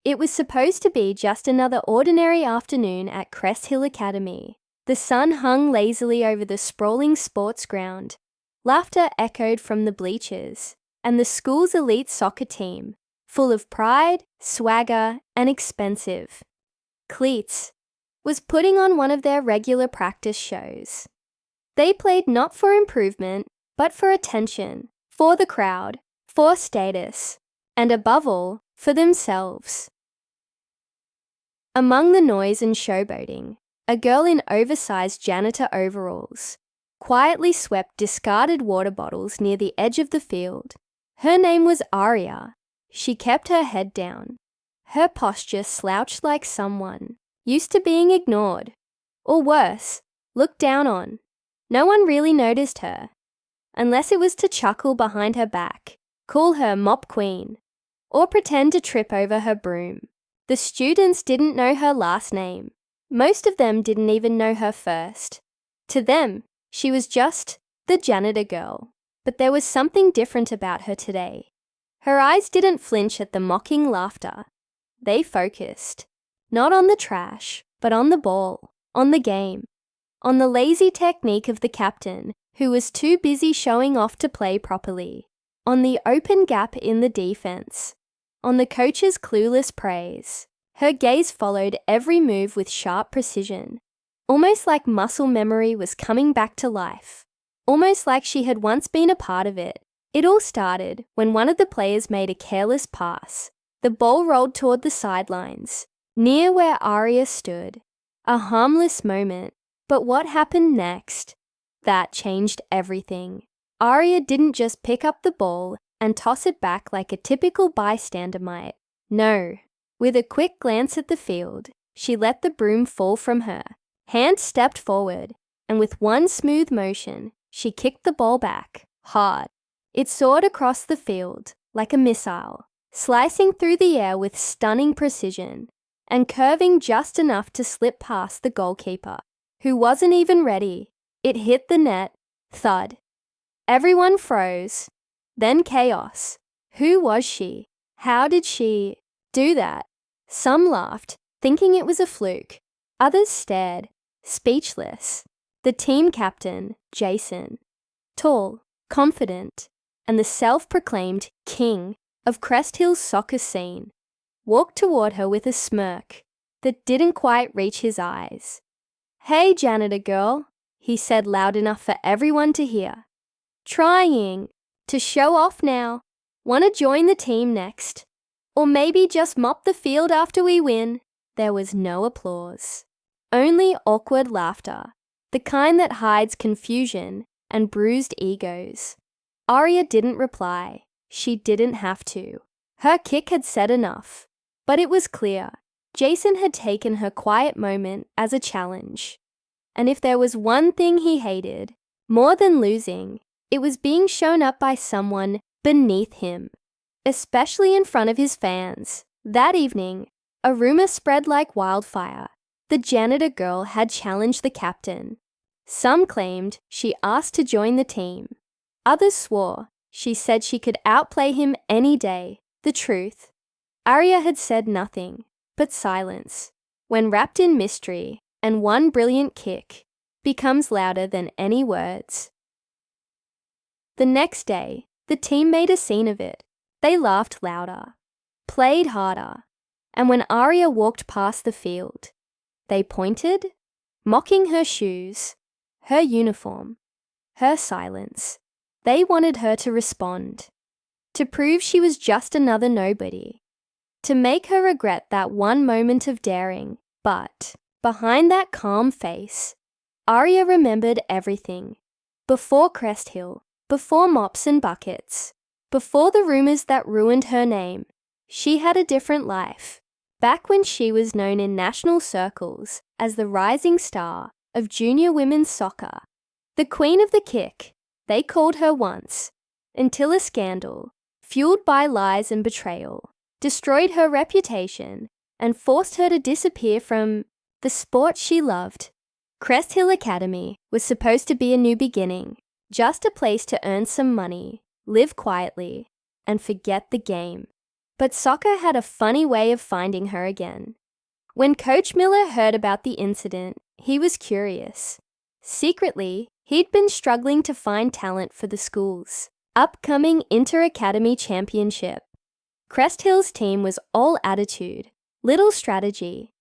It was supposed to be just another ordinary afternoon at Crest Hill Academy. The sun hung lazily over the sprawling sports ground. Laughter echoed from the bleachers, and the school's elite soccer team, full of pride, swagger, and expensive cleats, was putting on one of their regular practice shows. They played not for improvement, but for attention, for the crowd, for status, and above all, for themselves. Among the noise and showboating, a girl in oversized janitor overalls quietly swept discarded water bottles near the edge of the field. Her name was Aria. She kept her head down. Her posture slouched like someone used to being ignored, or worse, looked down on. No one really noticed her, unless it was to chuckle behind her back, call her Mop Queen, or pretend to trip over her broom. The students didn't know her last name. Most of them didn't even know her first. To them, she was just the janitor girl. But there was something different about her today. Her eyes didn't flinch at the mocking laughter. They focused, not on the trash, but on the ball, on the game, on the lazy technique of the captain, who was too busy showing off to play properly, on the open gap in the defense, on the coach's clueless praise. Her gaze followed every move with sharp precision, almost like muscle memory was coming back to life, almost like she had once been a part of it. It all started when one of the players made a careless pass. The ball rolled toward the sidelines, near where Aria stood. A harmless moment, but what happened next? That changed everything. Aria didn't just pick up the ball and toss it back like a typical bystander might. No. With a quick glance at the field, she let the broom fall from her. Hand stepped forward, and with one smooth motion, she kicked the ball back, hard. It soared across the field like a missile, slicing through the air with stunning precision, and curving just enough to slip past the goalkeeper, who wasn't even ready. It hit the net, thud. Everyone froze. Then chaos. Who was she? How did she do that? Some laughed, thinking it was a fluke. Others stared, speechless. The team captain, Jason, tall, confident, and the self-proclaimed king of Crest Hill's soccer scene, walked toward her with a smirk that didn't quite reach his eyes. "Hey, janitor girl," he said loud enough for everyone to hear. "Trying to show off now. Want to join the team next? Or maybe just mop the field after we win?" There was no applause. Only awkward laughter, the kind that hides confusion and bruised egos. Aria didn't reply. She didn't have to. Her kick had said enough. But it was clear. Jason had taken her quiet moment as a challenge. And if there was one thing he hated, more than losing, it was being shown up by someone beneath him, especially in front of his fans. That evening, a rumor spread like wildfire. The janitor girl had challenged the captain. Some claimed she asked to join the team. Others swore she said she could outplay him any day. The truth, Aria had said nothing but silence, when wrapped in mystery, and one brilliant kick becomes louder than any words. The next day, the team made a scene of it. They laughed louder, played harder, and when Aria walked past the field, they pointed, mocking her shoes, her uniform, her silence. They wanted her to respond, to prove she was just another nobody, to make her regret that one moment of daring. But behind that calm face, Aria remembered everything. Before Crest Hill, before mops and buckets, before the rumors that ruined her name, she had a different life. Back when she was known in national circles as the rising star of junior women's soccer, the queen of the kick, they called her once, until a scandal, fueled by lies and betrayal, destroyed her reputation and forced her to disappear from the sport she loved. Crest Hill Academy was supposed to be a new beginning, just a place to earn some money, live quietly, and forget the game. But soccer had a funny way of finding her again. When Coach Miller heard about the incident, he was curious. Secretly, he'd been struggling to find talent for the school's upcoming inter-academy championship. Crest Hill's team was all attitude, little strategy.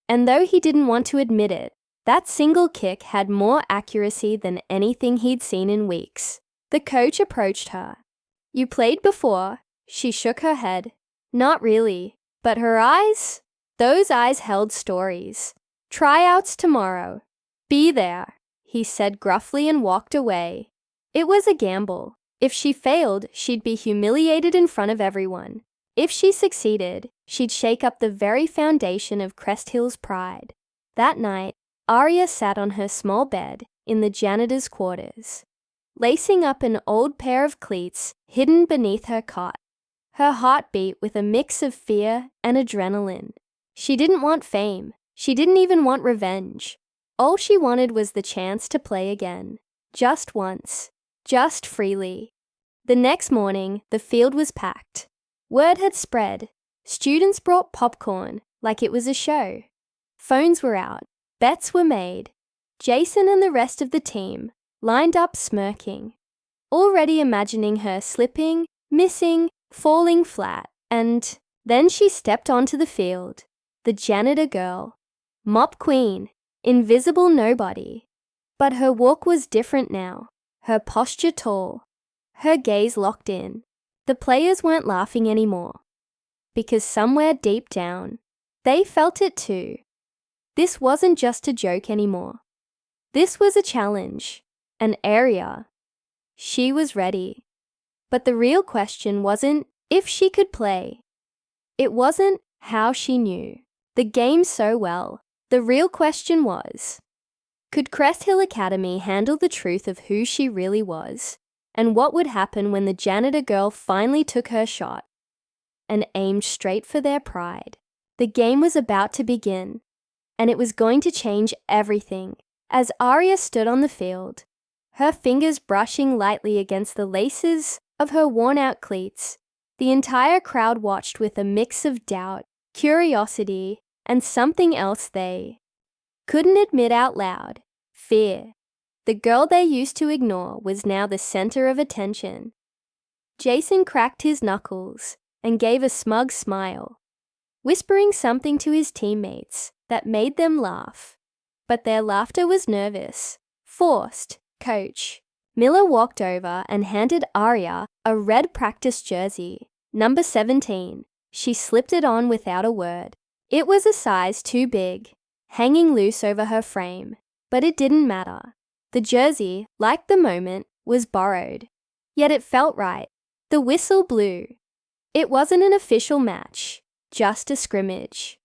And though he didn't want to admit it, that single kick had more accuracy than anything he'd seen in weeks. The coach approached her. "You played before?" She shook her head. "Not really." But her eyes? Those eyes held stories. "Tryouts tomorrow. Be there," he said gruffly and walked away. It was a gamble. If she failed, she'd be humiliated in front of everyone. If she succeeded, she'd shake up the very foundation of Crest Hill's pride. That night, Aria sat on her small bed in the janitor's quarters, lacing up an old pair of cleats hidden beneath her cot. Her heart beat with a mix of fear and adrenaline. She didn't want fame. She didn't even want revenge. All she wanted was the chance to play again. Just once. Just freely. The next morning, the field was packed. Word had spread. Students brought popcorn like it was a show. Phones were out. Bets were made. Jason and the rest of the team lined up smirking, already imagining her slipping, missing, falling flat. And then she stepped onto the field. The janitor girl. Mop queen. Invisible nobody. But her walk was different now. Her posture tall. Her gaze locked in. The players weren't laughing anymore. Because somewhere deep down, they felt it too. This wasn't just a joke anymore. This was a challenge. An area. She was ready. But the real question wasn't if she could play. It wasn't how she knew the game so well. The real question was, could Crest Hill Academy handle the truth of who she really was? And what would happen when the janitor girl finally took her shot and aimed straight for their pride? The game was about to begin, and it was going to change everything. As Aria stood on the field, her fingers brushing lightly against the laces of her worn-out cleats, the entire crowd watched with a mix of doubt, curiosity, and something else they couldn't admit out loud: fear. The girl they used to ignore was now the center of attention. Jason cracked his knuckles and gave a smug smile, whispering something to his teammates that made them laugh. But their laughter was nervous, forced. Coach Miller walked over and handed Aria a red practice jersey, number 17. She slipped it on without a word. It was a size too big, hanging loose over her frame, but it didn't matter. The jersey, like the moment, was borrowed. Yet it felt right. The whistle blew. It wasn't an official match, just a scrimmage.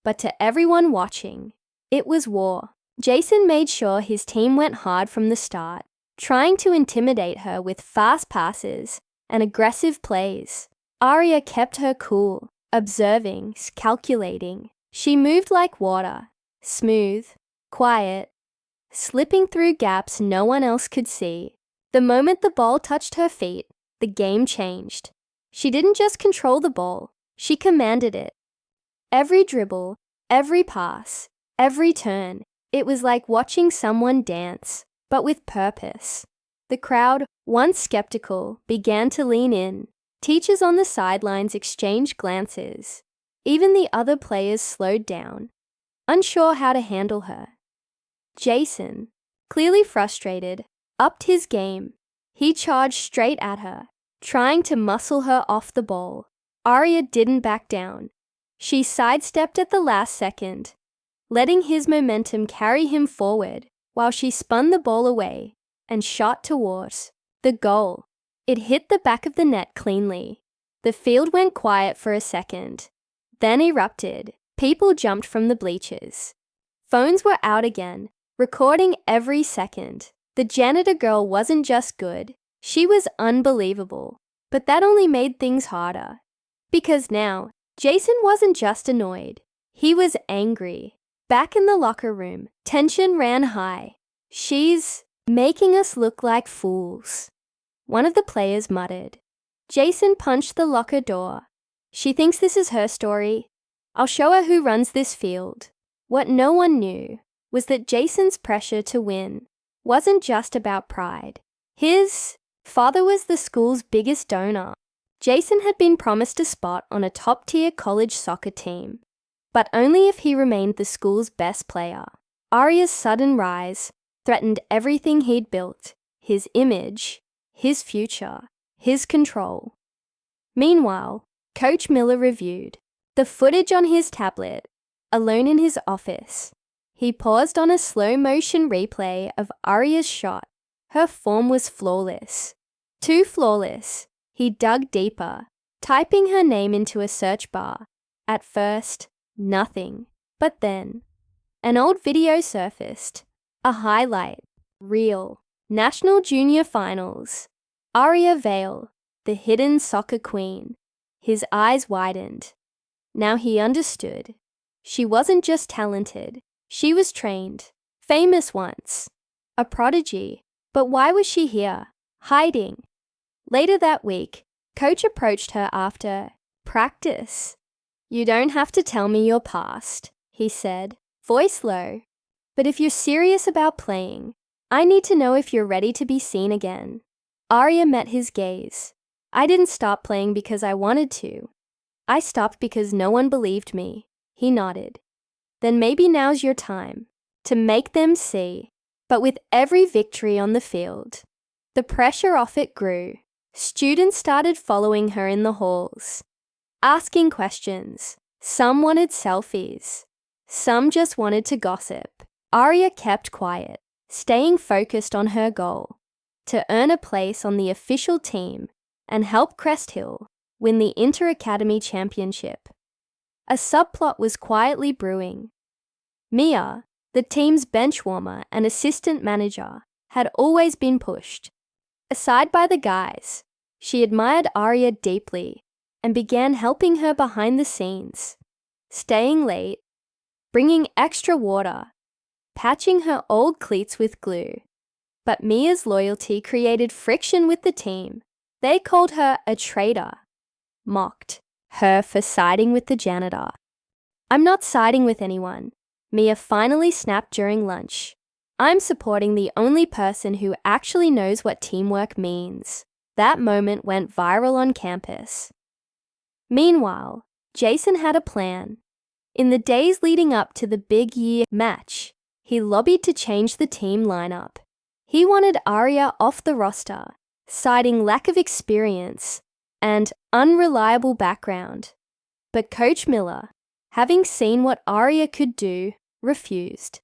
But to everyone watching, it was war. Jason made sure his team went hard from the start, trying to intimidate her with fast passes and aggressive plays. Aria kept her cool, observing, calculating. She moved like water, smooth, quiet, slipping through gaps no one else could see. The moment the ball touched her feet, the game changed. She didn't just control the ball, she commanded it. Every dribble, every pass, every turn, it was like watching someone dance, but with purpose. The crowd, once skeptical, began to lean in. Teachers on the sidelines exchanged glances. Even the other players slowed down, unsure how to handle her. Jason, clearly frustrated, upped his game. He charged straight at her, trying to muscle her off the ball. Aria didn't back down. She sidestepped at the last second, letting his momentum carry him forward while she spun the ball away and shot towards the goal. It hit the back of the net cleanly. The field went quiet for a second, then erupted. People jumped from the bleachers. Phones were out again, recording every second. The janitor girl wasn't just good, she was unbelievable. But that only made things harder. Because now, Jason wasn't just annoyed, he was angry. Back in the locker room, tension ran high. "She's making us look like fools," one of the players muttered. Jason punched the locker door. She thinks this is her story. I'll show her who runs this field. What no one knew was that Jason's pressure to win wasn't just about pride. His father was the school's biggest donor. Jason had been promised a spot on a top-tier college soccer team, but only if he remained the school's best player. Aria's sudden rise threatened everything he'd built: his image, his future, his control. Meanwhile, Coach Miller reviewed the footage on his tablet, alone in his office. He paused on a slow-motion replay of Aria's shot. Her form was flawless. Too flawless. He dug deeper, typing her name into a search bar. At first, nothing. But then, an old video surfaced. A highlight. Real. National Junior Finals. Aria Vale, the hidden soccer queen. His eyes widened. Now he understood. She wasn't just talented. She was trained. Famous once. A prodigy. But why was she here? Hiding. Later that week, Coach approached her after practice. "You don't have to tell me your past," he said, voice low. "But if you're serious about playing, I need to know if you're ready to be seen again." Aria met his gaze. "I didn't stop playing because I wanted to. I stopped because no one believed me." He nodded. "Then maybe now's your time to make them see." But with every victory on the field, the pressure off it grew. Students started following her in the halls, asking questions. Some wanted selfies. Some just wanted to gossip. Aria kept quiet, staying focused on her goal: to earn a place on the official team and help Crest Hill win the Inter-Academy Championship. A subplot was quietly brewing. Mia, the team's benchwarmer and assistant manager, had always been pushed aside by the guys. She admired Aria deeply and began helping her behind the scenes, staying late, bringing extra water, patching her old cleats with glue. But Mia's loyalty created friction with the team. They called her a traitor, mocked her for siding with the janitor. "I'm not siding with anyone," Mia finally snapped during lunch. "I'm supporting the only person who actually knows what teamwork means." That moment went viral on campus. Meanwhile, Jason had a plan. In the days leading up to the big year match, he lobbied to change the team lineup. He wanted Aria off the roster, citing lack of experience and unreliable background. But Coach Miller, having seen what Aria could do, refused.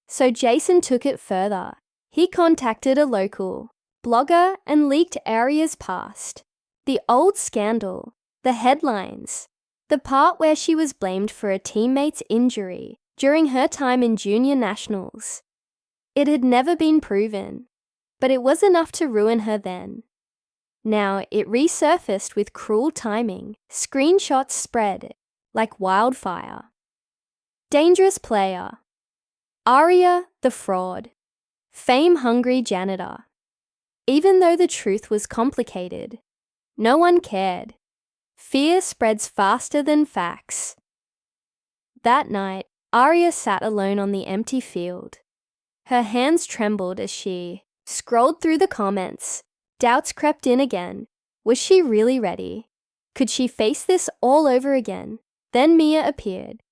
So Jason took it further. He contacted a local blogger and leaked Aria's past. The old scandal, the headlines, the part where she was blamed for a teammate's injury during her time in junior nationals. It had never been proven, but it was enough to ruin her then. Now it resurfaced with cruel timing. Screenshots spread like wildfire. Dangerous player. Aria the fraud. Fame-hungry janitor. Even though the truth was complicated, no one cared. Fear spreads faster than facts. That night, Aria sat alone on the empty field. Her hands trembled as she scrolled through the comments. Doubts crept in again. Was she really ready? Could she face this all over again? Then Mia appeared,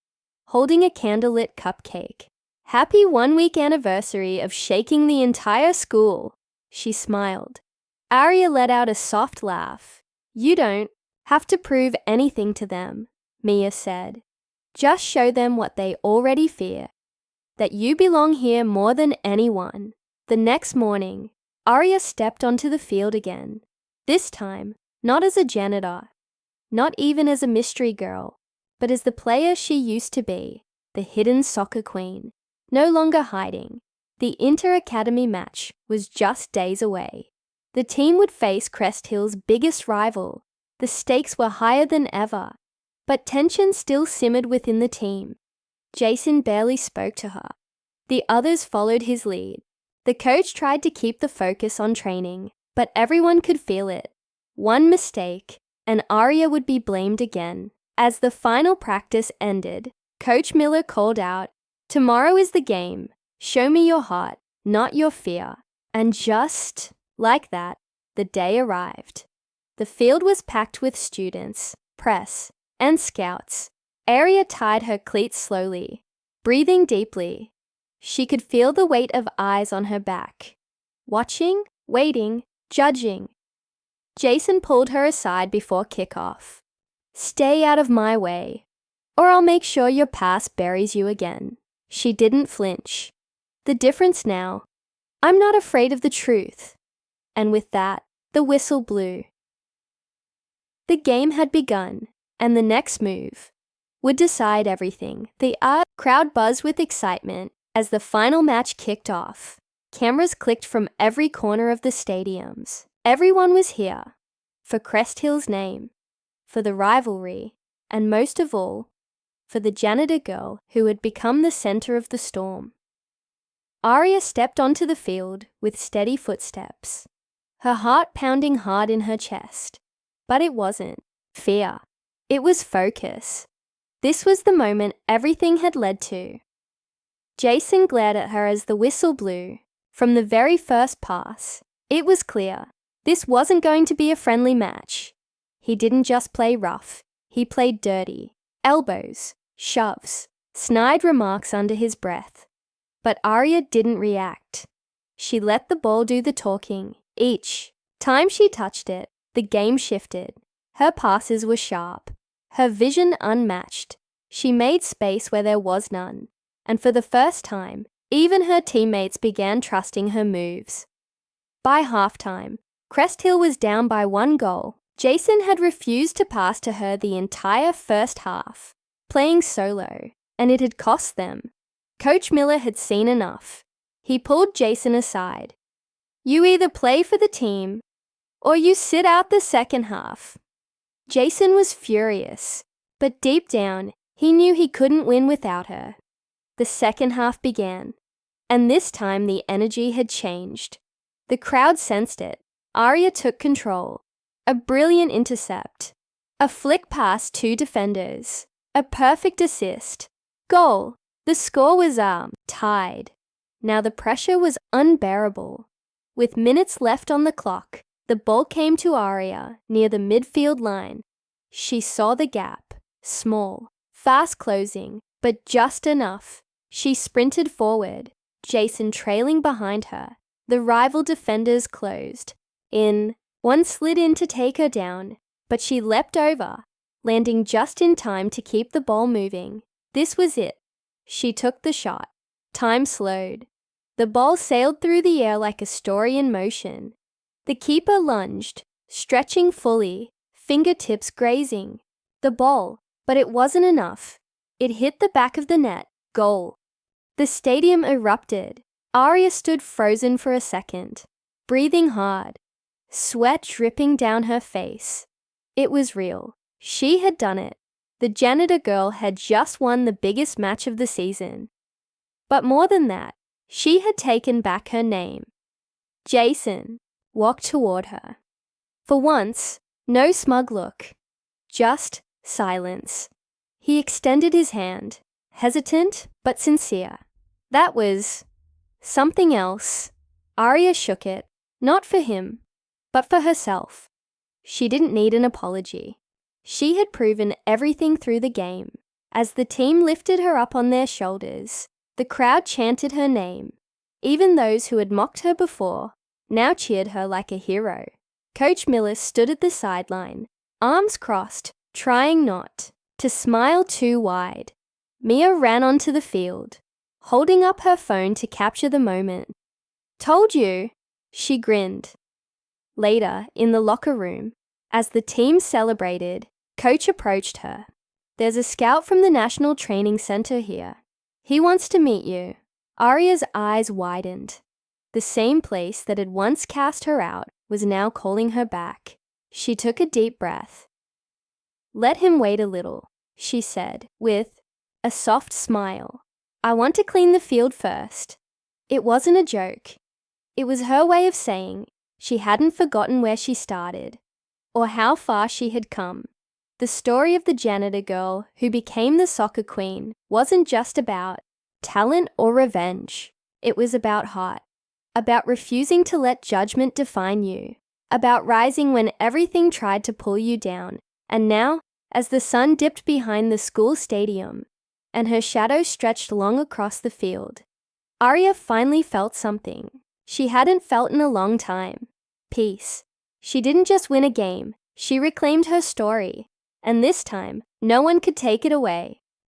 holding a candlelit cupcake. "Happy 1-week anniversary of shaking the entire school," she smiled. Aria let out a soft laugh. "You don't have to prove anything to them," Mia said. "Just show them what they already fear, that you belong here more than anyone." The next morning, Aria stepped onto the field again. This time, not as a janitor, not even as a mystery girl, but as the player she used to be, the hidden soccer queen, no longer hiding. The Inter-Academy match was just days away. The team would face Crest Hill's biggest rival. The stakes were higher than ever, but tension still simmered within the team. Jason barely spoke to her. The others followed his lead. The coach tried to keep the focus on training, but everyone could feel it. One mistake, and Aria would be blamed again. As the final practice ended, Coach Miller called out, "Tomorrow is the game. Show me your heart, not your fear." And just like that, the day arrived. The field was packed with students, press, and scouts. Aria tied her cleats slowly, breathing deeply. She could feel the weight of eyes on her back, watching, waiting, judging. Jason pulled her aside before kickoff. "Stay out of my way, or I'll make sure your past buries you again." She didn't flinch. The difference now, I'm not afraid of the truth. And with that, the whistle blew. The game had begun, and the next move would decide everything. The crowd buzzed with excitement as the final match kicked off. Cameras clicked from every corner of the stadiums. Everyone was here for Crest Hill's name, for the rivalry, and most of all, for the janitor girl who had become the center of the storm. Aria stepped onto the field with steady footsteps, her heart pounding hard in her chest. But it wasn't fear. It was focus. This was the moment everything had led to. Jason glared at her as the whistle blew. From the very first pass, it was clear this wasn't going to be a friendly match. He didn't just play rough, he played dirty. Elbows, shoves, snide remarks under his breath. But Aria didn't react. She let the ball do the talking. Each time she touched it, the game shifted. Her passes were sharp, her vision unmatched. She made space where there was none. And for the first time, even her teammates began trusting her moves. By halftime, Crest Hill was down by 1 goal. Jason had refused to pass to her the entire first half, playing solo, and it had cost them. Coach Miller had seen enough. He pulled Jason aside. "You either play for the team, or you sit out the second half." Jason was furious, but deep down, he knew he couldn't win without her. The second half began, and this time the energy had changed. The crowd sensed it. Aria took control. A brilliant intercept. A flick past 2 defenders. A perfect assist. Goal. The score was tied. Now the pressure was unbearable. With minutes left on the clock, the ball came to Aria near the midfield line. She saw the gap. Small. Fast closing, but just enough. She sprinted forward, Jason trailing behind her. The rival defenders closed in. One slid in to take her down, but she leapt over, landing just in time to keep the ball moving. This was it. She took the shot. Time slowed. The ball sailed through the air like a story in motion. The keeper lunged, stretching fully, fingertips grazing the ball, but it wasn't enough. It hit the back of the net. Goal. The stadium erupted. Aria stood frozen for a second, breathing hard, sweat dripping down her face. It was real. She had done it. The janitor girl had just won the biggest match of the season. But more than that, she had taken back her name. Jason walked toward her. For once, no smug look, just silence. He extended his hand, hesitant but sincere. That was something else. Aria shook it, not for him, but for herself. She didn't need an apology. She had proven everything through the game. As the team lifted her up on their shoulders, the crowd chanted her name. Even those who had mocked her before now cheered her like a hero. Coach Miller stood at the sideline, arms crossed, trying not to smile too wide. Mia ran onto the field, holding up her phone to capture the moment. "Told you," she grinned. Later, in the locker room, as the team celebrated, Coach approached her. "There's a scout from the National Training Center here. He wants to meet you." Aria's eyes widened. The same place that had once cast her out was now calling her back. She took a deep breath. "Let him wait a little," she said, with a soft smile. "I want to clean the field first." It wasn't a joke. It was her way of saying she hadn't forgotten where she started. or how far she had come. The story of the janitor girl who became the soccer queen wasn't just about talent or revenge. It was about heart, about refusing to let judgment define you, about rising when everything tried to pull you down. And now, as the sun dipped behind the school stadium and her shadow stretched long across the field, Arya finally felt something she hadn't felt in a long time: peace. She didn't just win a game, she reclaimed her story. And this time, no one could take it away.